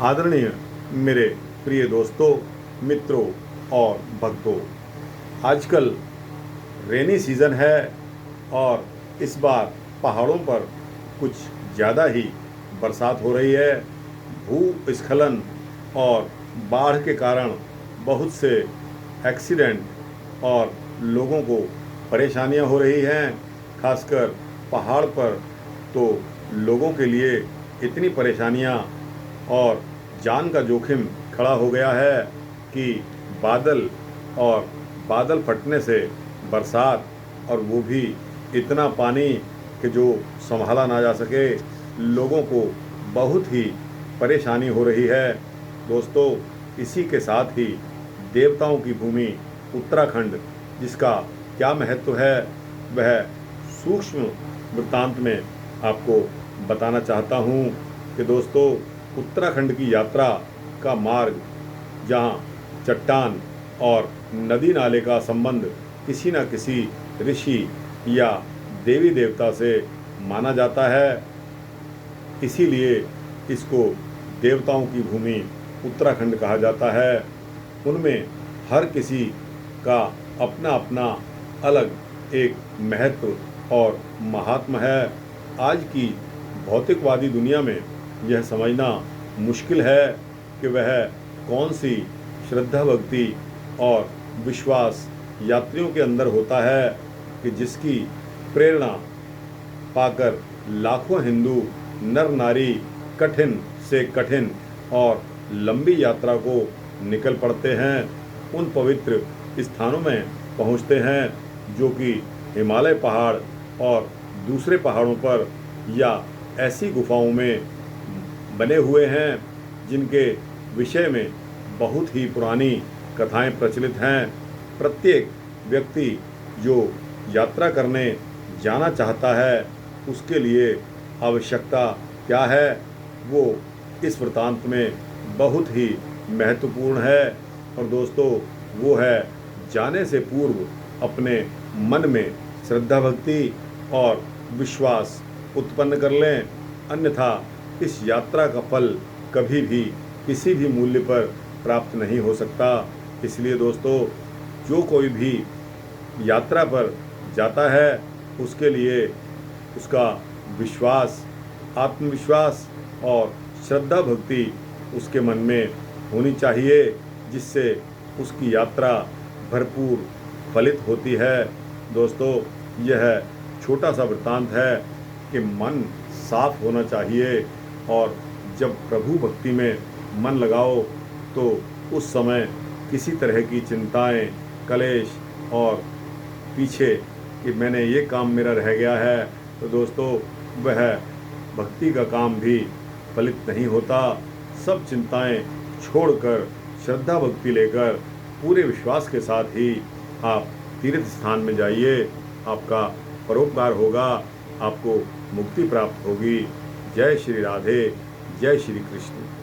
आदरणीय मेरे प्रिय दोस्तों, मित्रों और भक्तों, आजकल रेनी सीज़न है और इस बार पहाड़ों पर कुछ ज़्यादा ही बरसात हो रही है। भूस्खलन और बाढ़ के कारण बहुत से एक्सीडेंट और लोगों को परेशानियां हो रही हैं। खासकर पहाड़ पर तो लोगों के लिए इतनी परेशानियां और जान का जोखिम खड़ा हो गया है कि बादल फटने से बरसात, और वो भी इतना पानी कि जो संभाला ना जा सके, लोगों को बहुत ही परेशानी हो रही है। दोस्तों, इसी के साथ ही देवताओं की भूमि उत्तराखंड, जिसका क्या महत्व है वह सूक्ष्म वृत्तांत में आपको बताना चाहता हूँ कि दोस्तों, उत्तराखंड की यात्रा का मार्ग, जहाँ चट्टान और नदी नाले का संबंध किसी न किसी ऋषि या देवी देवता से माना जाता है, इसीलिए इसको देवताओं की भूमि उत्तराखंड कहा जाता है। उनमें हर किसी का अपना अपना अलग एक महत्व और महात्म है। आज की भौतिकवादी दुनिया में यह समझना मुश्किल है कि वह कौन सी श्रद्धा, भक्ति और विश्वास यात्रियों के अंदर होता है कि जिसकी प्रेरणा पाकर लाखों हिंदू नर नारी कठिन से कठिन और लंबी यात्रा को निकल पड़ते हैं, उन पवित्र स्थानों में पहुंचते हैं जो कि हिमालय पहाड़ और दूसरे पहाड़ों पर या ऐसी गुफाओं में बने हुए हैं जिनके विषय में बहुत ही पुरानी कथाएं प्रचलित हैं। प्रत्येक व्यक्ति जो यात्रा करने जाना चाहता है, उसके लिए आवश्यकता क्या है, वो इस वृत्तांत में बहुत ही महत्वपूर्ण है। और दोस्तों, वो है जाने से पूर्व अपने मन में श्रद्धा, भक्ति और विश्वास उत्पन्न कर लें, अन्यथा इस यात्रा का फल कभी भी किसी भी मूल्य पर प्राप्त नहीं हो सकता। इसलिए दोस्तों, जो कोई भी यात्रा पर जाता है, उसके लिए उसका विश्वास, आत्मविश्वास और श्रद्धा, भक्ति उसके मन में होनी चाहिए, जिससे उसकी यात्रा भरपूर फलित होती है। दोस्तों, यह छोटा सा वृत्तांत है कि मन साफ होना चाहिए, और जब प्रभु भक्ति में मन लगाओ तो उस समय किसी तरह की चिंताएं, कलेश और पीछे कि मैंने ये काम मेरा रह गया है, तो दोस्तों वह भक्ति का काम भी फलित नहीं होता। सब चिंताएं छोड़कर श्रद्धा, भक्ति लेकर पूरे विश्वास के साथ ही आप तीर्थ स्थान में जाइए। आपका परोपकार होगा, आपको मुक्ति प्राप्त होगी। जय श्री राधे, जय श्री कृष्ण।